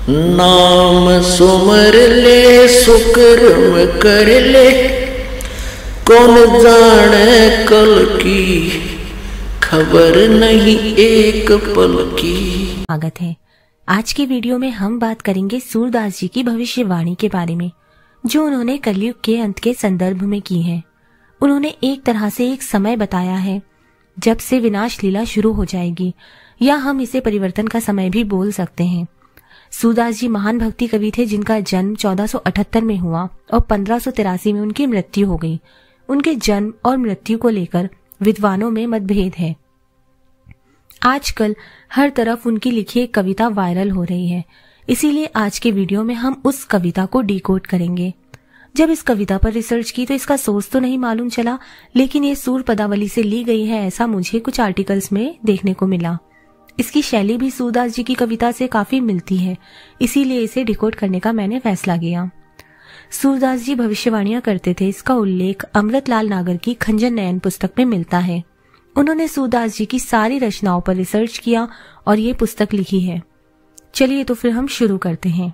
नाम सुमर ले सुकर्म कर ले, कौन जाने कल की, खबर नहीं एक पल की। स्वागत है। आज की वीडियो में हम बात करेंगे सूरदास जी की भविष्यवाणी के बारे में, जो उन्होंने कलयुग के अंत के संदर्भ में की है। उन्होंने एक तरह से एक समय बताया है जब से विनाश लीला शुरू हो जाएगी, या हम इसे परिवर्तन का समय भी बोल सकते हैं। सूरदास जी महान भक्ति कवि थे, जिनका जन्म 1478 में हुआ और 1583 में उनकी मृत्यु हो गई। उनके जन्म और मृत्यु को लेकर विद्वानों में मतभेद है। आजकल हर तरफ उनकी लिखी एक कविता वायरल हो रही है, इसीलिए आज के वीडियो में हम उस कविता को डिकोड करेंगे। जब इस कविता पर रिसर्च की तो इसका सोर्स तो नहीं मालूम चला, लेकिन ये सूर पदावली से ली गई है, ऐसा मुझे कुछ आर्टिकल्स में देखने को मिला। इसकी शैली भी सूरदास जी की कविता से काफी मिलती है, इसीलिए इसे डिकोड करने का मैंने फैसला किया। सूरदास जी भविष्यवाणियां करते थे, इसका उल्लेख अमृतलाल नागर की खंजन नयन पुस्तक में मिलता है। उन्होंने सूरदास जी की सारी रचनाओं पर रिसर्च किया और ये पुस्तक लिखी है। चलिए तो फिर हम शुरू करते हैं।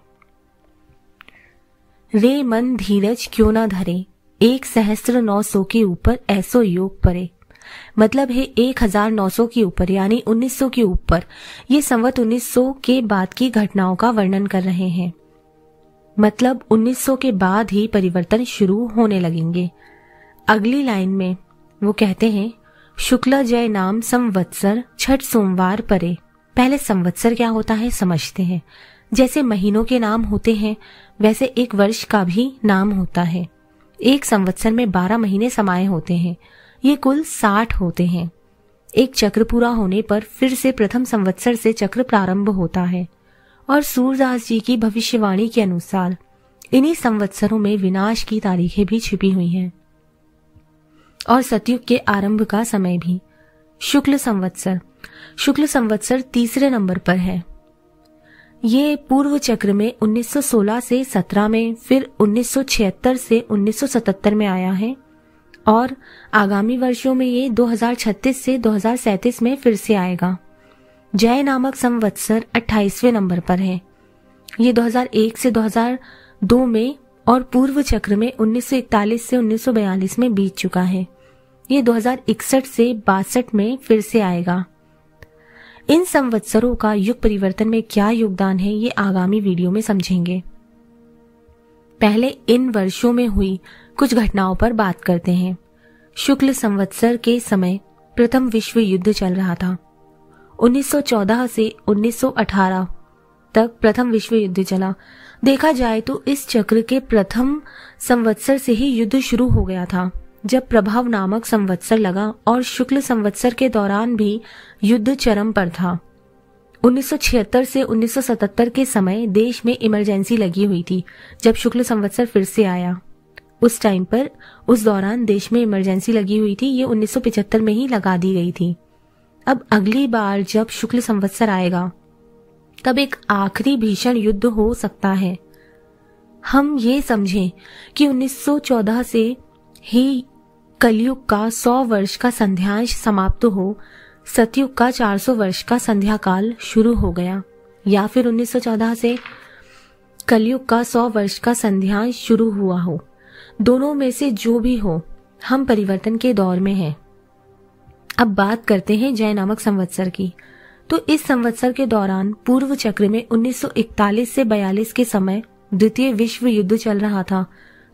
रे मन धीरज क्यों ना धरे, 1,900 के ऊपर ऐसो योग परे। मतलब है 1900 के ऊपर, यानी 1900 के ऊपर। ये संवत 1900 के बाद की घटनाओं का वर्णन कर रहे हैं। मतलब 1900 के बाद ही परिवर्तन शुरू होने लगेंगे। अगली लाइन में वो कहते हैं, शुक्ला जय नाम संवत्सर छठ सोमवार परे। पहले संवत्सर क्या होता है समझते हैं। जैसे महीनों के नाम होते हैं, वैसे एक वर्ष का भी नाम होता है। एक संवत्सर में 12 महीने समाये होते हैं। ये कुल 60 होते हैं। एक चक्र पूरा होने पर फिर से प्रथम संवत्सर से चक्र प्रारंभ होता है। और सूरदास जी की भविष्यवाणी के अनुसार इन्हीं संवत्सरों में विनाश की तारीखें भी छिपी हुई हैं और सतयुग के आरंभ का समय भी। शुक्ल संवत्सर तीसरे नंबर पर है। ये पूर्व चक्र में 1916 से 17 में, फिर 1976 से 1977 में आया है और आगामी वर्षों में ये 2036 से 2037 में फिर से आएगा। जय नामक संवत्सर 28वें नंबर पर है। ये 2001 से 2002 में और पूर्व चक्र में 1941 से 1942 में बीत चुका है। ये 2061 से 62 में फिर से आएगा। इन संवत्सरों का युग परिवर्तन में क्या योगदान है, ये आगामी वीडियो में समझेंगे। पहले इन वर्षों में हुई कुछ घटनाओं पर बात करते हैं। शुक्ल संवत्सर के समय प्रथम विश्व युद्ध चल रहा था। 1914 से 1918 तक प्रथम विश्व युद्ध चला। देखा जाए तो इस चक्र के प्रथम संवत्सर से ही युद्ध शुरू हो गया था, जब प्रभाव नामक संवत्सर लगा, और शुक्ल संवत्सर के दौरान भी युद्ध चरम पर था। 1976 से 1977 के समय देश में इमरजेंसी लगी हुई थी, जब शुक्ल संवत्सर फिर से आया। उस दौरान देश में इमरजेंसी लगी हुई थी, ये 1975 में ही लगा दी गई थी। अब अगली बार जब शुक्ल संवत्सर आएगा तब एक आखिरी भीषण युद्ध हो सकता है। हम ये समझें कि 1914 से ही कलयुग का 100 वर्ष का संध्यांश समाप्त हो, सतयुग का 400 वर्ष का संध्या काल शुरू हो गया, या फिर 1914 से कलयुग का 100 वर्ष का संध्यांश शुरू हुआ हो। दोनों में से जो भी हो, हम परिवर्तन के दौर में हैं। अब बात करते हैं जय नामक संवत्सर की। तो इस संवत्सर के दौरान पूर्व चक्र में 1941 से 42 के समय द्वितीय विश्व युद्ध चल रहा था,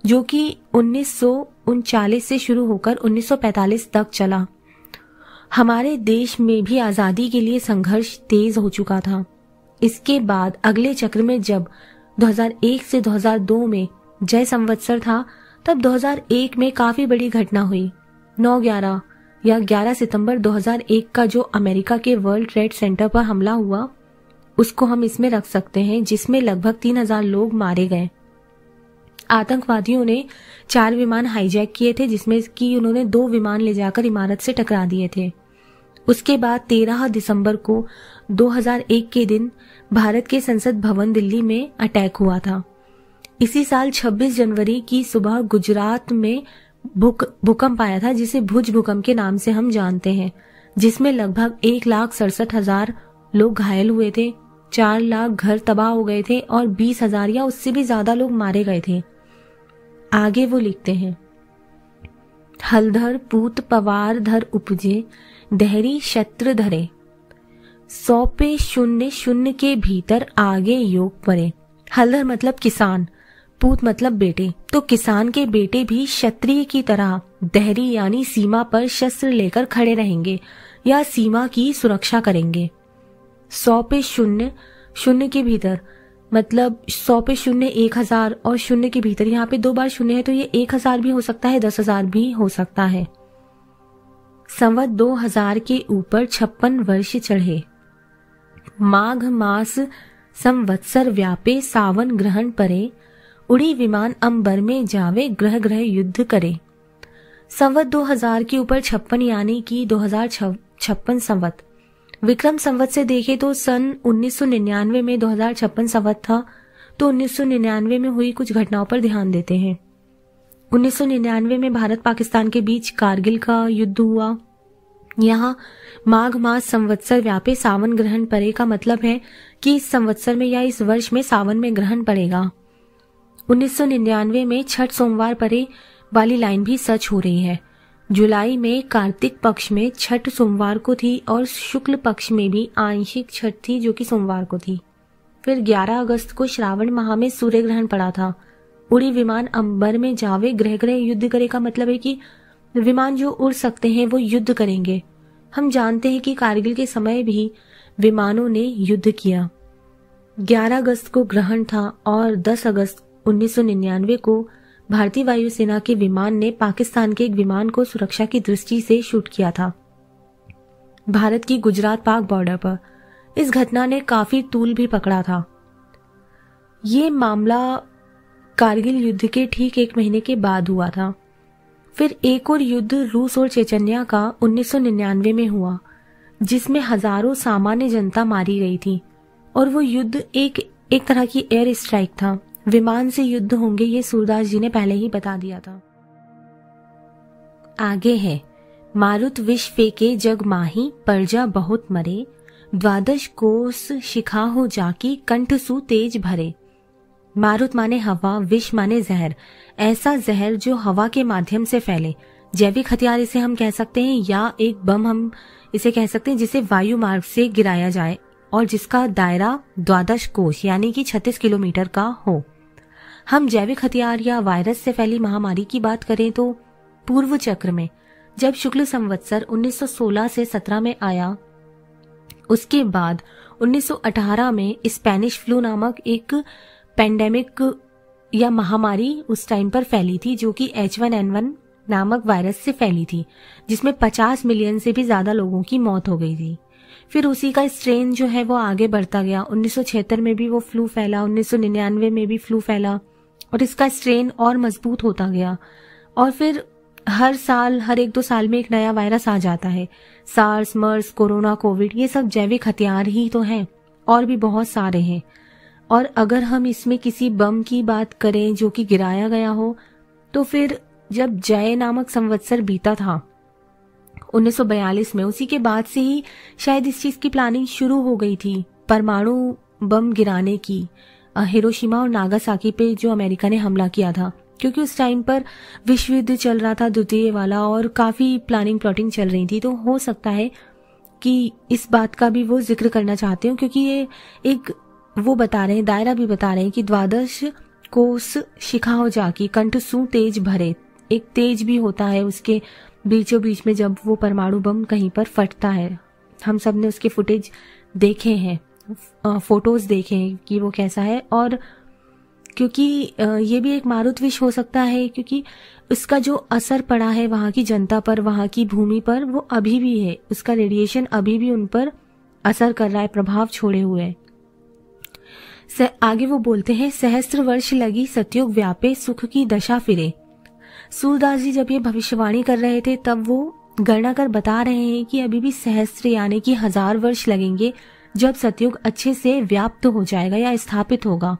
जो कि 1939 से शुरू होकर 1945 तक चला। हमारे देश में भी आजादी के लिए संघर्ष तेज हो चुका था। इसके बाद अगले चक्र में जब 2001 से 2002 में जय संवत्सर था, तब 2001 में काफी बड़ी घटना हुई। 9/11 या 11 सितंबर 2001 का जो अमेरिका के वर्ल्ड ट्रेड सेंटर पर हमला हुआ, उसको हम इसमें रख सकते हैं, जिसमें लगभग 3000 लोग मारे गए। आतंकवादियों ने 4 विमान हाईजैक किए थे, जिसमें कि उन्होंने 2 विमान ले जाकर इमारत से टकरा दिए थे। उसके बाद 13 दिसंबर को 2001 के दिन भारत के संसद भवन दिल्ली में अटैक हुआ था। इसी साल 26 जनवरी की सुबह गुजरात में भूकंप आया था, जिसे भुज भूकंप के नाम से हम जानते हैं, जिसमें लगभग 1,67,000 लोग घायल हुए थे, 4 लाख घर तबाह हो गए थे और 20,000 या उससे भी ज्यादा लोग मारे गए थे। आगे वो लिखते हैं, हलधर पूत पवार धर उपजे, दहरी शत्रु धरे, 100 पे 0 0 के भीतर आगे योग परे। हलधर मतलब किसान, पूत मतलब बेटे, तो किसान के बेटे भी क्षत्रिय की तरह दहरी यानी सीमा पर शस्त्र लेकर खड़े रहेंगे या सीमा की सुरक्षा करेंगे। 100 पे 0 0 के भीतर मतलब 100 पे 0 1000 और 0 के भीतर, यहाँ पे 2 बार 0 है तो ये 1000 भी हो सकता है, 10,000 भी हो सकता है। संवत 2000 के ऊपर 56 वर्ष चढ़े, माघ मास संवत्सर व्यापे, सावन ग्रहण परे, उड़ी विमान अंबर में जावे, ग्रह ग्रह युद्ध करे। संवत 2000 के ऊपर 56 यानी कि 2056 संवत। विक्रम संवत से देखे तो सन 1999 में 2056 संवत था, तो 1999 में हुई कुछ घटनाओं पर ध्यान देते हैं। 1999 में भारत पाकिस्तान के बीच कारगिल का युद्ध हुआ। यहाँ माघ मास संवत्सर व्यापे सावन ग्रहण परे का मतलब है कि इस संवत्सर में या इस वर्ष में सावन में ग्रहण पड़ेगा। 1999 में छठ सोमवार परे वाली लाइन भी सच हो रही है। जुलाई में कार्तिक पक्ष में छठ सोमवार को थी और शुक्ल पक्ष में भी आंशिक छठ थी जो कि सोमवार को थी। फिर 11 अगस्त को श्रावण माह में सूर्य ग्रहण पड़ा था। उड़ी विमान अंबर में जावे, ग्रह ग्रह युद्ध करे का मतलब है कि विमान जो उड़ सकते हैं वो युद्ध करेंगे। हम जानते हैं कि कारगिल के समय भी विमानों ने युद्ध किया। 11 अगस्त को ग्रहण था और 10 अगस्त 1999 को भारतीय वायुसेना के विमान ने पाकिस्तान के एक विमान को सुरक्षा की दृष्टि से शूट किया था भारत की गुजरात पाक बॉर्डर पर। इस घटना ने काफी तूल भी पकड़ा था। ये मामला कारगिल युद्ध के ठीक 1 महीने के बाद हुआ था। फिर एक और युद्ध रूस और चेचन्या का 1999 में हुआ, जिसमें हजारों सामान्य जनता मारी गई थी और वो युद्ध एक तरह की एयर स्ट्राइक था। विमान से युद्ध होंगे ये सूरदास जी ने पहले ही बता दिया था। आगे है, मारुत विष फेंके जग माही, परजा बहुत मरे, 12 कोस शिखा हो जाकी, कंठ सु तेज भरे। मारुत माने हवा, विष माने जहर, ऐसा जहर जो हवा के माध्यम से फैले। जैविक हथियार इसे हम कह सकते हैं या एक बम हम इसे कह सकते हैं जिसे वायु मार्ग से गिराया जाए और जिसका दायरा 12 कोस यानी कि 36 किलोमीटर का हो। हम जैविक हथियार या वायरस से फैली महामारी की बात करें तो पूर्व चक्र में जब शुक्ल संवत्सर 1916 से 17 में आया, उसके बाद 1918 में स्पेनिश फ्लू नामक एक पेंडेमिक या महामारी उस टाइम पर फैली थी जो कि H1N1 नामक वायरस से फैली थी, जिसमें 50 मिलियन से भी ज्यादा लोगों की मौत हो गई थी। फिर उसी का स्ट्रेन जो है वो आगे बढ़ता गया। 1976 में भी वो फ्लू फैला, 1999 में भी फ्लू फैला और इसका स्ट्रेन और मजबूत होता गया। और फिर हर साल, हर 1-2 साल में एक नया वायरस आ जाता है। सार्स, मर्स, कोरोना, कोविड, ये सब जैविक हथियार ही तो हैं और भी बहुत सारे हैं। और अगर हम इसमें किसी बम की बात करें जो कि गिराया गया हो, तो फिर जब जय नामक संवत्सर बीता था 1942 में, उसी के बाद से ही शायद इस चीज की प्लानिंग शुरू हो गई थी, परमाणु बम गिराने की, हिरोशिमा और नागासाकी पे जो अमेरिका ने हमला किया था, क्योंकि उस टाइम पर विश्व युद्ध चल रहा था, द्वितीय वाला, और काफी प्लानिंग प्लॉटिंग चल रही थी। तो हो सकता है कि इस बात का भी वो जिक्र करना चाहते हो, क्योंकि ये एक वो बता रहे हैं, दायरा भी बता रहे हैं कि 12 कोस शिखा हो जाकी, कंठ सु तेज भरे। एक तेज भी होता है उसके बीचों बीच में जब वो परमाणु बम कहीं पर फटता है। हम सब ने उसके फुटेज देखे हैं, फोटोज देखे हैं कि वो कैसा है। और क्योंकि ये भी एक मारुत विष हो सकता है, क्योंकि उसका जो असर पड़ा है वहां की जनता पर, वहां की भूमि पर, वो अभी भी है, उसका रेडिएशन अभी भी उन पर असर कर रहा है, प्रभाव छोड़े हुए है। आगे वो बोलते हैं, सहस्त्र वर्ष लगी सतयुग व्यापे, सुख की दशा फिरे। सूरदास जी जब ये भविष्यवाणी कर रहे थे तब वो गणना कर बता रहे हैं कि अभी भी सहस्त्र यानी कि 1000 वर्ष लगेंगे जब सतयुग अच्छे से व्याप्त हो जाएगा या स्थापित होगा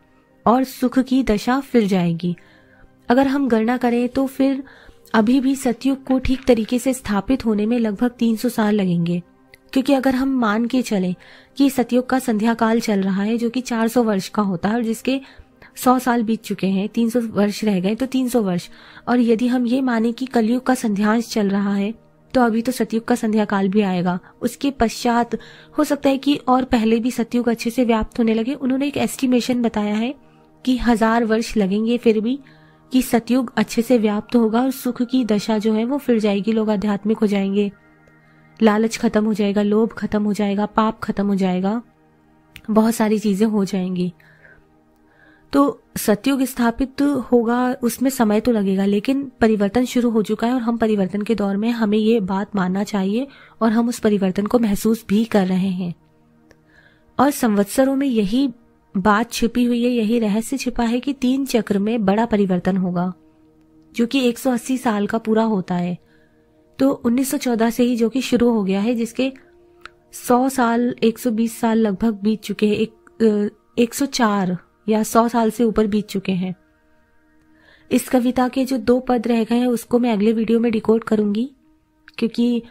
और सुख की दशा फिर जाएगी। अगर हम गणना करें तो फिर अभी भी सतयुग को ठीक तरीके से स्थापित होने में लगभग 300 साल लगेंगे। क्योंकि अगर हम मान के चलें कि सतयुग का संध्या काल चल रहा है जो कि 400 वर्ष का होता है और जिसके 100 साल बीत चुके हैं, 300 वर्ष रह गए तो 300 वर्ष, और यदि हम ये माने कि कलयुग का संध्यांश चल रहा है तो अभी तो सतयुग का संध्या काल भी आएगा। उसके पश्चात हो सकता है कि और पहले भी सतयुग अच्छे से व्याप्त होने लगे। उन्होंने एक एस्टिमेशन बताया है कि 1000 वर्ष लगेंगे फिर भी कि सतयुग अच्छे से व्याप्त होगा और सुख की दशा जो है वो फिर जाएगी, लोग आध्यात्मिक हो जाएंगे, लालच खत्म हो जाएगा, लोभ खत्म हो जाएगा, पाप खत्म हो जाएगा, बहुत सारी चीजें हो जाएंगी। तो सतयुग स्थापित होगा, उसमें समय तो लगेगा, लेकिन परिवर्तन शुरू हो चुका है और हम परिवर्तन के दौर में, हमें ये बात मानना चाहिए और हम उस परिवर्तन को महसूस भी कर रहे हैं। और संवत्सरों में यही बात छिपी हुई है, यही रहस्य छिपा है कि 3 चक्र में बड़ा परिवर्तन होगा जो कि 180 साल का पूरा होता है। तो 1914 से ही जो कि शुरू हो गया है, जिसके 100 साल 120 साल लगभग बीत चुके हैं, 104 या 100 साल से ऊपर बीत चुके हैं। इस कविता के जो 2 पद रह गए हैं उसको मैं अगले वीडियो में डिकोड करूंगी, क्योंकि